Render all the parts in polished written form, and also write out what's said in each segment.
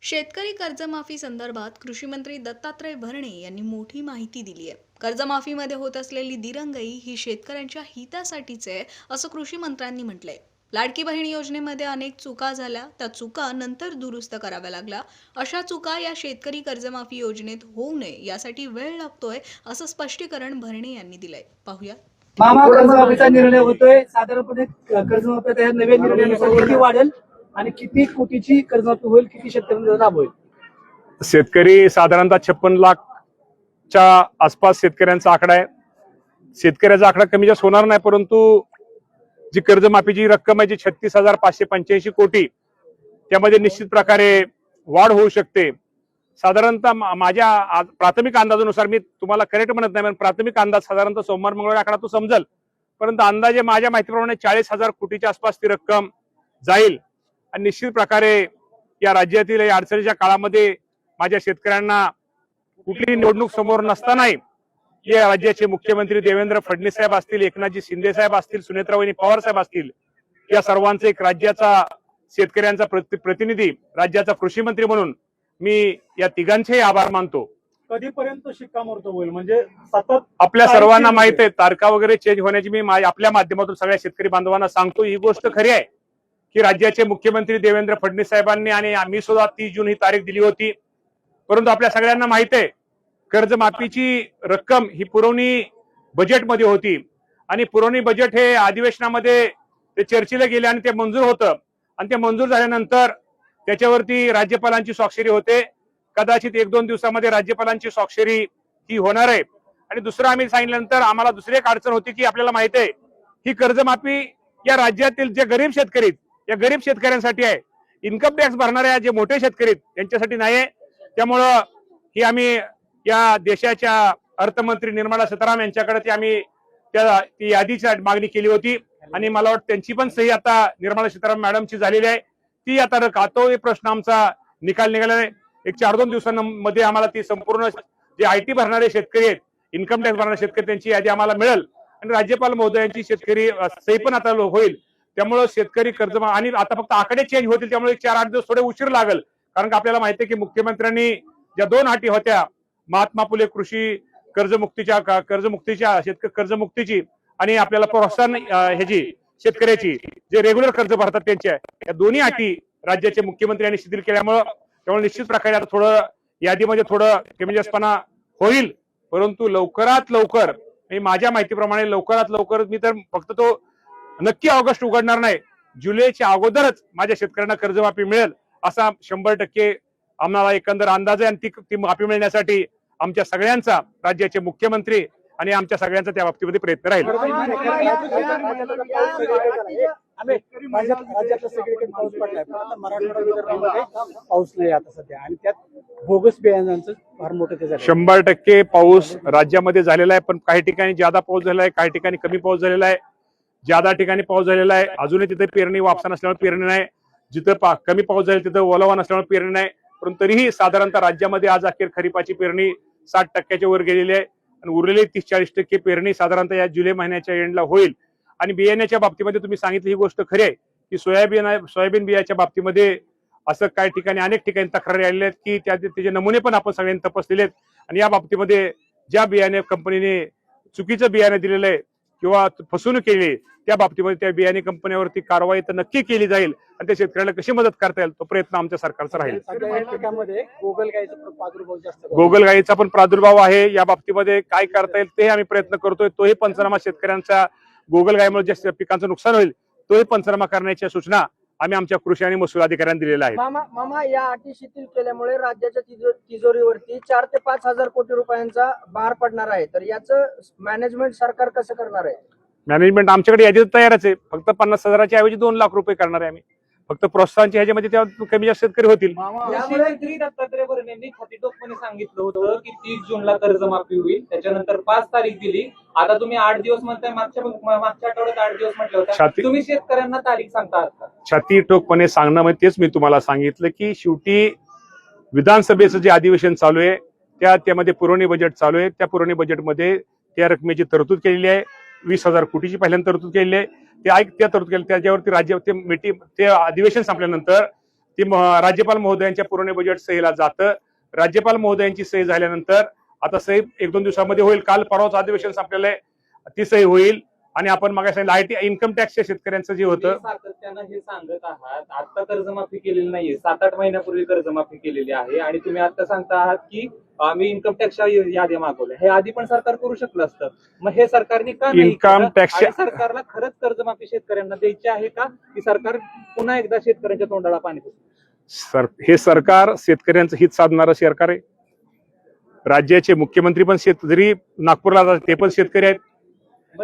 शेतकरी कर्जमाफी संदर्भात कृषी मंत्री दत्तात्रय भरणे यांनी मोठी माहिती दिली आहे. कर्जमाफीमध्ये होत असलेली दिरंगाई ही शेतकऱ्यांच्या हितासाठीच आहे, असं कृषी मंत्र्यांनी म्हटलंय. लाडकी बहीण योजनेमध्ये अनेक चुका झाल्या, त्या चुका नंतर दुरुस्त कराव्या लागल्या. अशा चुका या शेतकरी कर्जमाफी योजनेत होऊ नये यासाठी वेळ लागतोय, असं स्पष्टीकरण भरणे यांनी दिलंय. पाहूया. मामा, कर्जमाफीचा निर्णय होतोय. साधारणपणे कर्जमाफीच्या नव्या निर्णयानुसार किती वाढेल आणि किती कोटीची कर्जमाफी होईल, किती शेतकऱ्यांना लाभ होईल? शेतकरी साधारणतः 56 लाखच्या आसपास शेतकऱ्यांचा आकडा आहे. शेतकऱ्याचा आकडा कमी जास्त होणार नाही, परंतु जी कर्जमाफीची रक्कम आहे जी 36,585 कोटी, त्यामध्ये निश्चित प्रकारे वाढ होऊ शकते. साधारणतः माझ्या प्राथमिक अंदाजानुसार, मी तुम्हाला करेक्ट म्हणत नाही, पण प्राथमिक अंदाज साधारणतः सोमवार मंगळवार आकडा तो समजेल, परंतु अंदाजे माझ्या माहितीप्रमाणे 40,000 कोटीच्या आसपास ती रक्कम जाईल. आणि निश्चित प्रकारे या राज्यातील या अडचणीच्या काळामध्ये माझ्या शेतकऱ्यांना कुठलीही निवडणूक समोर नसतानाही या राज्याचे मुख्यमंत्री देवेंद्र फडणवीस साहेब असतील, एकनाथजी शिंदे साहेब असतील, सुनेत्रावहिनी पवार साहेब असतील, या सर्वांचे एक राज्याचा शेतकऱ्यांचा प्रतिनिधी, राज्याचा कृषी मंत्री म्हणून मी या तिघांचेही आभार मानतो. कधीपर्यंत शिक्कामोर्तब होईल? म्हणजे सतत आपल्या सर्वांना माहित आहे तारखा वगैरे चेंज होण्याची मी आपल्या माध्यमातून सगळ्या शेतकरी बांधवांना सांगतो. ही गोष्ट खरी आहे की राज्याचे मुख्यमंत्री देवेंद्र फडणवीस साहेबांनी आणि आम्ही सुद्धा 30 जून ही तारीख दिली होती, परंतु आपल्या सगळ्यांना माहित आहे कर्जमाफीची रक्कम ही पुरवणी बजेटमध्ये होती आणि पुरवणी बजेट हे अधिवेशनामध्ये ते चर्चेला गेले आणि ते मंजूर होतं. आणि ते मंजूर झाल्यानंतर त्याच्यावरती राज्यपालांची स्वाक्षरी होते. कदाचित 1-2 दिवसामध्ये राज्यपालांची स्वाक्षरी ही होणार आहे. आणि दुसरं आम्ही सांगितल्यानंतर आम्हाला दुसरी एक अडचण होती की आपल्याला माहित आहे ही कर्जमाफी या राज्यातील जे गरीब शेतकरी, या गरीब शेतकऱ्यांसाठी आहे. इन्कम टॅक्स भरणाऱ्या जे मोठे शेतकरी त्यांच्यासाठी नाही आहे. त्यामुळं ही आम्ही या देशाच्या अर्थमंत्री निर्मला सीतारामन यांच्याकडे ती यादीची मागणी केली होती आणि मला वाटतं त्यांची पण सही आता निर्मला सीतारामन मॅडमची झालेली आहे. ती आता खातो हे प्रश्न आमचा निकाल निघाला आहे. एक 4-2 दिवसांमध्ये आम्हाला ती संपूर्ण जे IT भरणारे शेतकरी आहेत, इन्कम टॅक्स भरणारे शेतकरी, त्यांची यादी आम्हाला मिळेल आणि राज्यपाल महोदयांची शेतकरी सही पण आता होईल. त्यामुळे शेतकरी कर्जमाफी आणि आता फक्त आकडे चेंज होतील, त्यामुळे 4-8 दिवस थोडे उशीर लागेल. कारण का आपल्याला माहिती आहे की मुख्यमंत्र्यांनी ज्या 2 अटी होत्या, महात्मा फुले कृषी कर्जमुक्तीच्या शेतकरी कर्जमुक्तीची आणि आपल्याला प्रोत्साहन ह्याची शेतकऱ्याची जे रेग्युलर कर्ज भरतात त्यांच्या, या दोन्ही अटी राज्याचे मुख्यमंत्री यांनी शिथिल केल्यामुळे त्यामुळे निश्चित प्रकारे आता थोडं यादीमध्ये थोडं कमीजास्तपणा होईल. परंतु लवकरात लवकर, माझ्या माहितीप्रमाणे लवकरात लवकर मी तर फक्त तो नक्की ऑगस्ट उघडणार नाही, जुलैच्या अगोदरच माझ्या शेतकऱ्यांना कर्जमाफी मिळेल असा 100% आम्हाला एकंदर अंदाज आहे. आणि ती माफी मिळण्यासाठी आमच्या सगळ्यांचा, राज्याचे मुख्यमंत्री आणि आमच्या सगळ्यांचा त्या बाबतीमध्ये प्रयत्न राहील. राज्यातलं सगळीकडे पाऊस पडलाय, पण आता मराठवाडा विदर्भामध्ये पाऊस नाही आता सध्या, आणि त्यात बोगस बियाणांचं फार मोठं ते झालं. 100% पाऊस राज्यामध्ये झालेला आहे, पण काही ठिकाणी ज्यादा पाऊस झालेला आहे, काही ठिकाणी कमी पाऊस झालेला आहे. ज्यादा ठिकाणी पाऊस झालेला आहे, अजूनही तिथे पेरणी वापसा नसल्यामुळे पेरणी नाही, जिथं कमी पाऊस झाला तिथं ओलावा नसल्यामुळे पेरणी नाही. परंतु तरीही साधारणतः राज्यामध्ये आज अखेर खरीपाची पेरणी 60% वर गेलेली आहे आणि उरलेली 30-40% पेरणी साधारणतः या जुलै महिन्याच्या एंडला होईल. आणि बियाण्याच्या बाबतीमध्ये तुम्ही सांगितली ही गोष्ट खरी आहे की सोयाबीन बियाच्या बाबतीमध्ये असं काही ठिकाणी अनेक ठिकाणी तक्रारी आलेल्या आहेत की त्याचे नमुने पण आपण सगळ्यांनी तपासलेले आहेत. आणि या बाबतीमध्ये ज्या बियाणे कंपनीने चुकीचं बियाणे दिलेलं आहे किंवा फसवणूक केली, त्या बाबतीमध्ये त्या बियाणे कंपन्यावरती कारवाई तर नक्की केली जाईल आणि त्या शेतकऱ्याला कशी मदत करता येईल तो प्रयत्न आमच्या सरकारचा राहील. गोगलगाईचा पण प्रादुर्भाव आहे, या बाबतीमध्ये काय करता येईल ते आम्ही प्रयत्न करतोय. तोही पंचनामा, शेतकऱ्यांचा गोगलगाईमुळे ज्या पिकांचं नुकसान होईल तोही पंचनामा करण्याच्या सूचना आम्ही आमच्या कृषी आणि महसूल अधिकाऱ्यांना दिलेल्या आहेत. मामा, या अटी शिथिल केल्यामुळे राज्याच्या तिजोरीवरती 4 ते 5 हजार कोटी रुपयांचा भार पडणार आहे, तर याचं मॅनेजमेंट सरकार कसं करणार आहे? मॅनेजमेंट आमच्याकडे यादी तयारच आहे, फक्त 50,000च्या ऐवजी 2 लाख रुपये करणार आहे आम्ही. फक्त प्रोत्साहनच्या ह्याच्यामध्ये त्या कमी जास्त शेतकरी होतील. मंत्री दत्तात्रय भरणेंनी खातीटोपपणे सांगितलं होतं की 30 जूनला कर्जमाफी होईल, त्याच्यानंतर 5 तारीख दिली. आता तुम्ही 8 दिवस म्हणताय, मागच्या आठवड्यात 8 दिवस म्हटलं होतं. तुम्ही शेतकऱ्यांना तारीख सांगता आहात का? छातीटोकपणे सांगणं म्हणजे तेच मी तुम्हाला सांगितलं की शेवटी विधानसभेचं जे अधिवेशन चालू आहे त्यामध्ये पुरवणी बजेट चालू आहे. त्या पुरवणी बजेटमध्ये त्या रकमेची तरतूद केलेली आहे. 20,000 कोटीची पहिल्यांदा तरतूद केलेली आहे. त्या तरतूद केली, त्याच्यावरती राज्य ते अधिवेशन संपल्यानंतर ती राज्यपाल महोदयांच्या पूर्ण बजेट सहीला जातं. राज्यपाल महोदयांची सही झाल्यानंतर आता सही 1-2 दिवसामध्ये होईल. काल परवाच अधिवेशन संपलेलं आहे, ती सही होईल. आणि आपण मग सांगितलं आयटी इन्कम टॅक्सच्या शेतकऱ्यांचं जे होतं, सातत्यानं हे सांगत आहात आता कर्जमाफी केलेली नाहीये, 7-8 महिन्यापूर्वी कर्जमाफी केलेली आहे आणि तुम्ही आता सांगता आहात की आम्ही इन्कम टॅक्सच्या याद्या मागवल्या. हे आधी पण सरकार करू शकलं असतं, मग हे सरकारने का नाही इन्कम केलं? टॅक्सच्या आणि सरकारला खरंच कर्जमाफी शेतकऱ्यांना द्यायची आहे का, की सरकार पुन्हा एकदा शेतकऱ्यांच्या तोंडाला पाणी पुसतं? हे सरकार शेतकऱ्यांचं हित साधणारं सरकार आहे. राज्याचे मुख्यमंत्री पण जरी नागपूरला जातात ते पण शेतकरी आहेत.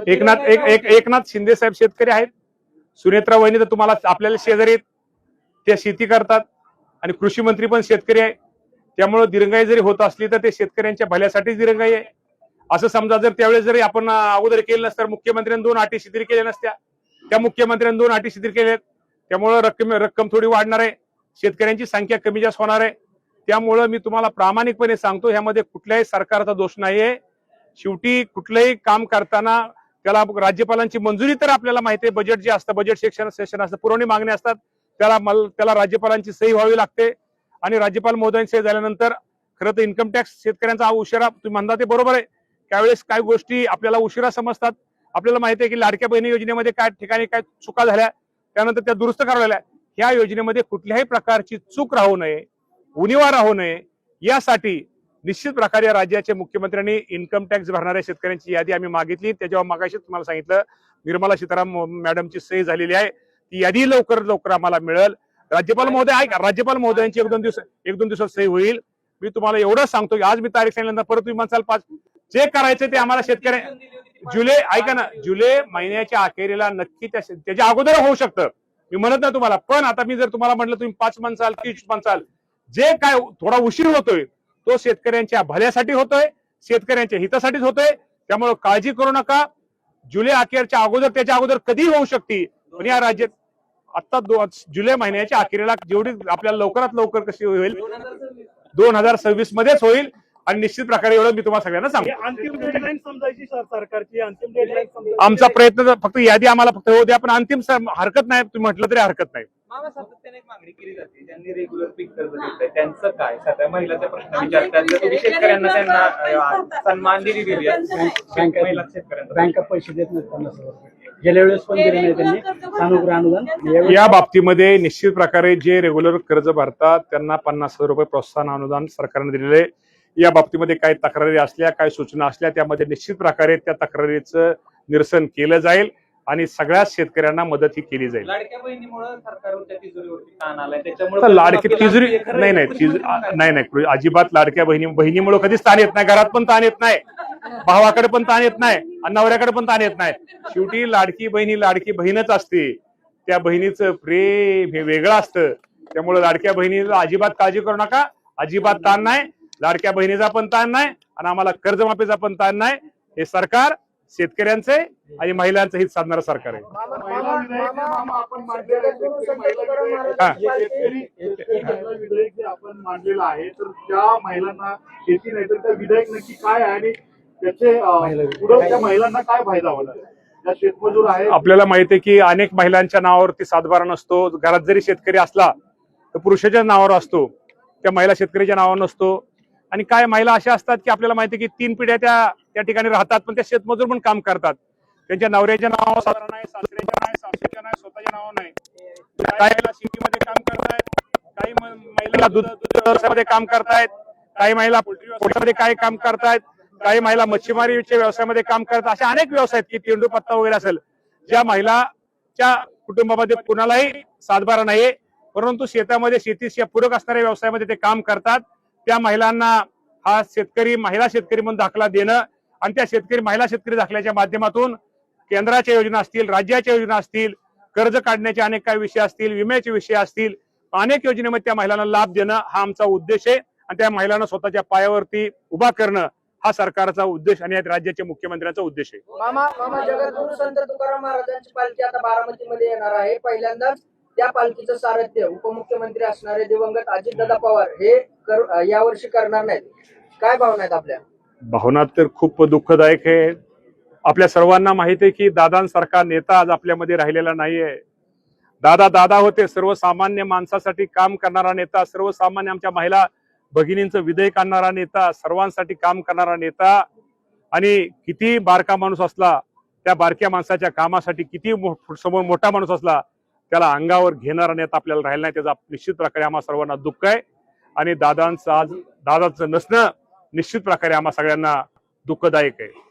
एकनाथ शिंदे साहेब शेतकरी आहेत. सुनेत्रा वहिनी तर तुम्हाला आपल्याला शेजारी आहेत, त्या शेती करतात. आणि कृषी मंत्री पण शेतकरी आहे. त्यामुळे दिरंगाई जरी होत असली तर ते शेतकऱ्यांच्या भल्यासाठीच दिरंगाई आहे. असं समजा जर त्यावेळेस जरी आपण अगोदर केलं नसतं, मुख्यमंत्र्यांनी 2 अटी शिथिल केल्या नसत्या, त्या मुख्यमंत्र्यांनी 2 अटी शिथिल केल्या. त्यामुळे रक्कम थोडी वाढणार आहे, शेतकऱ्यांची संख्या कमी जास्त होणार आहे. त्यामुळं मी तुम्हाला प्रामाणिकपणे सांगतो, ह्यामध्ये कुठल्याही सरकारचा दोष नाहीये. शेवटी कुठलंही काम करताना त्याला राज्यपालांची मंजुरी तर आपल्याला माहिती आहे. बजेट जे असतं, बजेट सेशन असतं, पुरवणी मागणी असतात, त्याला राज्यपालांची सही व्हावी लागते. आणि राज्यपाल महोदयांची सही झाल्यानंतर खरं तर इन्कम टॅक्स शेतकऱ्यांचा उशिरा, तुम्ही म्हणता ते बरोबर आहे. त्यावेळेस काही गोष्टी आपल्याला उशिरा समजतात. आपल्याला माहिती आहे की लाडक्या बहिणी योजनेमध्ये काय ठिकाणी काय चुका झाल्या, त्यानंतर त्या दुरुस्त करावल्या. ह्या योजनेमध्ये कुठल्याही प्रकारची चूक राहू नये, उणिवा राहू नये, यासाठी निश्चित प्रकारे राज्याचे मुख्यमंत्र्यांनी इन्कम टॅक्स भरणाऱ्या शेतकऱ्यांची यादी आम्ही मागितली. त्याच्यावर मागाशी तुम्हाला सांगितलं निर्मला सीताराम मॅडमची सही झालेली आहे. ती यादी लवकर आम्हाला मिळेल. राज्यपाल महोदय ऐका, राज्यपाल महोदयांची 1-2 दिवसात सही होईल. मी तुम्हाला एवढं सांगतो की आज मी तारीख सांगितल्यानंतर परत तुम्ही म्हणसाल 5 जे करायचे ते आम्हाला शेतकऱ्या ऐका ना, जुलै महिन्याच्या अखेरीला नक्की त्याच्या अगोदर होऊ शकतं, मी म्हणत नाही तुम्हाला. पण आता मी जर तुम्हाला म्हटलं तुम्ही 5 म्हणसाल 30 म्हणसाल, जे काय थोडा उशीर होतोय तो शेतकऱ्यांच्या भल्यासाठी होतोय, शेतकऱ्यांच्या हितासाठीच होतोय. त्यामुळे काळजी करू नका. जुलै अखेरच्या अगोदर, त्याच्या अगोदर कधी होऊ शकते, पण या राज्यात आता जुलै महिन्याच्या अखेरीला जेवढी आपल्याला लवकरात लवकर कशी होईल 2026 मध्येच होईल. आणि निश्चित प्रकारे एवढं मी तुम्हाला सगळ्यांना सांगतो. अंतिम डेडलाईन समजायची सरकारची अंतिम डेडलाईन आमचा प्रयत्न फक्त यादी आम्हाला फक्त होऊ द्या, पण अंतिम हरकत नाही, तुम्ही म्हटलं तरी हरकत नाही. मामा, सातत्याने एक मागणी केली जाते, ज्यांनी रेग्युलर पीक कर्ज घेतलंय त्यांचं काय? सध्या महिलाचा प्रश्न विचारतात, जर तुम्ही शेतकऱ्यांना त्यांना सन्मान दिली महिला शेतकऱ्यांना बँका पैसे देत नाहीत 50,000 रुपये. गेल्या वेळेस पण दिले नाही त्यांनी सानुग्रह अनुदान. या बाबतीमध्ये निश्चित प्रकारे जे रेग्युलर कर्ज भरतात त्यांना 50,000 रुपये प्रोत्साहन अनुदान सरकारने दिलेले. या बाबतीमध्ये काही तक्रारी असल्या, काही सूचना असल्या, त्यामध्ये निश्चित प्रकारे त्या तक्रारीचं निरसन केलं जाईल आणि सगळ्याच शेतकऱ्यांना मदत ही केली जाईल. लाडक्या बहिणीमुळे सरकारच्या तिजोरीवरती ताण आलाय, त्याच्यामुळे लाडकी तिजोरी नाही, अजिबात लाडक्या बहिणीमुळे कधीच ताण येत नाही. घरात पण ताण येत नाही, भावाकडे पण ताण येत नाही, आणि नवऱ्याकडे पण ताण येत नाही. शेवटी लाडकी बहीणच असते. त्या बहिणीचं प्रेम हे वेगळं असतं. त्यामुळे लाडक्या बहिणीला अजिबात काळजी करू नका, अजिबात ताण नाही. लाडक्या बहिणीचा पण ताण नाही आणि आम्हाला कर्जमाफीचा पण ताण नाही. हे सरकार शेतकऱ्यांचे आणि महिलांचं हित साधणारं सरकार आहे. आपण मांडलेलं आहे, तर त्या महिलांना शेती नाही तर त्या विधेयक नक्की काय आहे आणि त्याचे पुढे त्या महिलांना काय फायदा होणार? त्या शेतमजूर आहे, आपल्याला माहिती आहे की अनेक महिलांच्या नावावरती सातबारा नसतो. घरात जरी शेतकरी असला तर पुरुषाच्या नावावर असतो, त्या महिला शेतकऱ्याच्या नावावर नसतो. आणि काय महिला अशा असतात की आपल्याला माहिती आहे की 3 पिढ्या त्या ठिकाणी राहतात, पण त्या शेतमजूर पण काम करतात. त्यांच्या नवऱ्याच्या नावावर साधारण नाही, सासऱ्याच्या नाही, सासूच्या नाही, स्वतःच्या नावावर नाही. काही महिला शेतीमध्ये काम करतायत, काही महिला दूध व्यवसायामध्ये काम करतायत, काही महिला पोल्ट्री व्यवसायामध्ये काय काम करतायत, काही महिला मच्छीमारीच्या व्यवसायामध्ये काम करतात. अशा अनेक व्यवसाय आहेत की तेंडू पत्ता वगैरे असेल, ज्या महिलाच्या कुटुंबामध्ये कुणालाही सातबारा नाहीये, परंतु शेतामध्ये शेतीशी पूरक असणाऱ्या व्यवसायामध्ये ते काम करतात. त्या महिलांना हा महिला शेतकरी म्हणून दाखला देणं आणि त्या महिला शेतकरी दाखल्याच्या माध्यमातून केंद्राच्या योजना असतील, राज्याच्या योजना असतील, कर्ज काढण्याचे अनेक काही विषय असतील, विम्याचे विषय असतील, अनेक योजनेमध्ये त्या महिलांना लाभ देणं हा आमचा उद्देश आहे. आणि त्या महिलांना स्वतःच्या पायावरती उभा करणं हा सरकारचा उद्देश आणि राज्याच्या मुख्यमंत्र्यांचा उद्देश आहे. मामा, जगद्गुरु संत तुकाराम महाराजांची पालखी आता बारामतीमध्ये येणार आहे. पहिल्यांदाच त्या पालखीचं सारथ्य उपमुख्यमंत्री असणारे दिवंगत अजितदादा पवार हे यावर्षी करणार नाहीत. काय भावना आहेत आपल्या? भावना तर खूप दुःखदायक आहे. आपल्या सर्वांना माहिती आहे की दादांसारखा नेता आज आपल्यामध्ये राहिलेला नाहीये. दादा होते, सर्वसामान्य माणसासाठी काम करणारा नेता, सर्वसामान्य आमच्या महिला भगिनींचं विधेयक आणणारा नेता, सर्वांसाठी काम करणारा नेता. आणि किती बारका माणूस असला, त्या बारक्या माणसाच्या कामासाठी किती समोर मोठा माणूस असला, त्याला अंगावर घेणारा नेता आपल्याला राहिला नाही, त्याचा निश्चित प्रकारे आम्हा सर्वांना दुःख आहे. आणि दादांचं नसणं निश्चित प्रकारे आम्हा सगळ्यांना दुःखदायक आहे.